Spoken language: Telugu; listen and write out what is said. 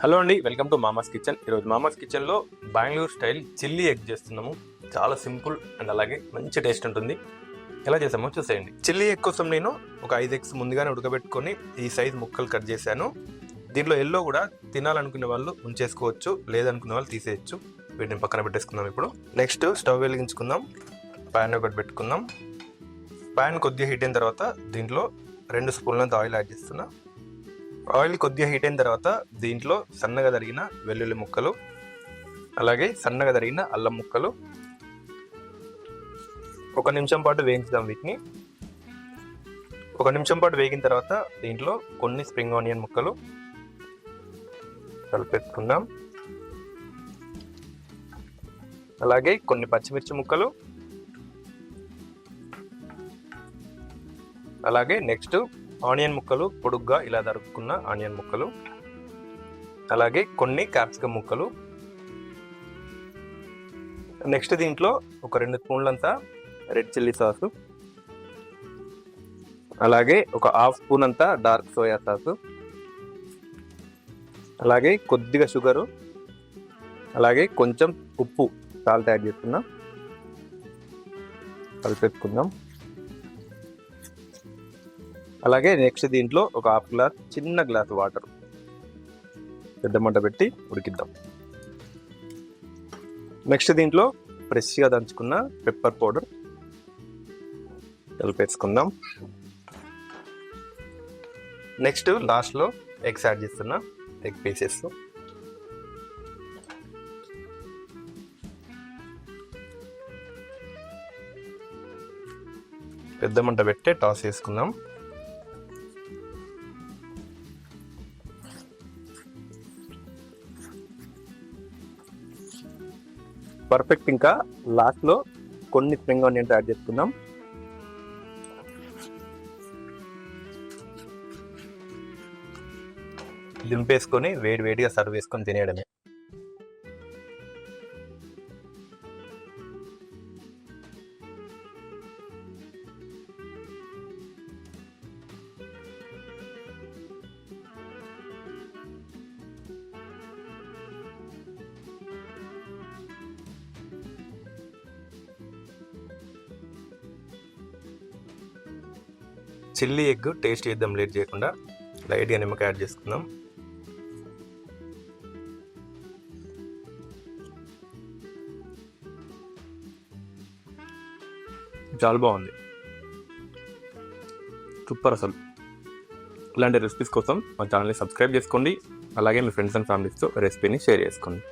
హలో అండి, వెల్కమ్ టు మామాస్ కిచెన్. ఈరోజు మామాస్ కిచెన్లో బెంగళూరు స్టైల్ చిల్లీ ఎగ్ చేస్తున్నాము. చాలా సింపుల్ అండ్ అలాగే మంచి టేస్ట్ ఉంటుంది. ఎలా చేసామో చూసేయండి. చిల్లీ ఎగ్ కోసం నేను ఒక 5 ఎగ్స్ ముందుగానే ఉడకబెట్టుకొని ఈ సైజ్ ముక్కలు కట్ చేశాను. దీంట్లో ఎల్లో కూడా తినాలనుకునే వాళ్ళు ఉంచేసుకోవచ్చు, లేదనుకునే వాళ్ళు తీసేయచ్చు. వీటిని పక్కన పెట్టేసుకుందాం. ఇప్పుడు నెక్స్ట్ స్టవ్ వెలిగించుకుందాం. ప్యాన్ ఒకటి పెట్టుకుందాం. ప్యాన్ కొద్దిగా హీట్ అయిన తర్వాత దీంట్లో 2 స్పూన్లంత ఆయిల్ యాడ్ చేస్తున్నా. ఆయిల్ కొద్దిగా హీట్ అయిన తర్వాత దీంట్లో సన్నగా తరిగిన వెల్లుల్లి ముక్కలు, అలాగే సన్నగా తరిగిన అల్లం ముక్కలు 1 నిమిషం పాటు వేయించుదాం. వీటిని 1 నిమిషం పాటు వేగిన తర్వాత దీంట్లో కొన్ని స్ప్రింగ్ ఆనియన్ ముక్కలు కలిపేసుకుందాం. అలాగే కొన్ని పచ్చిమిర్చి ముక్కలు, అలాగే నెక్స్ట్ ఆనియన్ ముక్కలు, పొడుగ్గా ఇలా తరుక్కున్న ఆనియన్ ముక్కలు, అలాగే కొన్ని క్యాప్సికమ్ ముక్కలు. నెక్స్ట్ దీంట్లో ఒక 2 స్పూన్లంతా రెడ్ చిల్లీ సాసు, అలాగే ఒక 1/2 స్పూన్ అంతా డార్క్ సోయా సాసు, అలాగే కొద్దిగా షుగరు, అలాగే కొంచెం ఉప్పు, సాల్ట్ యాడ్ చేస్తున్నా. కలిపేసుకుందాం. అలాగే నెక్స్ట్ దీంట్లో ఒక 1/2 గ్లాస్, చిన్న గ్లాస్ వాటర్ పెద్ద మంట పెట్టి ఉడికిద్దాం. నెక్స్ట్ దీంట్లో ఫ్రెష్గా దంచుకున్న పెప్పర్ పౌడర్ కలిపేసుకుందాం. నెక్స్ట్ లాస్ట్లో ఎగ్స్ యాడ్ చేస్తున్నా, ఎగ్ పీసెస్. పెద్ద మంట పెట్టి టాస్ చేసుకుందాం. పర్ఫెక్ట్. ఇంకా లాస్ట్లో కొన్ని స్ప్రింగ్ ఆనియన్స్ యాడ్ చేసుకుందాం. దింపేసుకొని వేడిగా సర్వ్ చేసుకొని తినేయడమే. చిల్లీ ఎగ్ టేస్ట్ చేద్దాం లేట్ చేయకుండా. లైట్గా నిమ్మకాయ యాడ్ చేసుకుందాం. చాలా బాగుంది, సూపర్ అసలు. ఇలాంటి రెసిపీస్ కోసం మా ఛానల్ని సబ్స్క్రైబ్ చేసుకోండి. అలాగే మీ ఫ్రెండ్స్ అండ్ ఫ్యామిలీస్తో రెసిపీని షేర్ చేసుకోండి.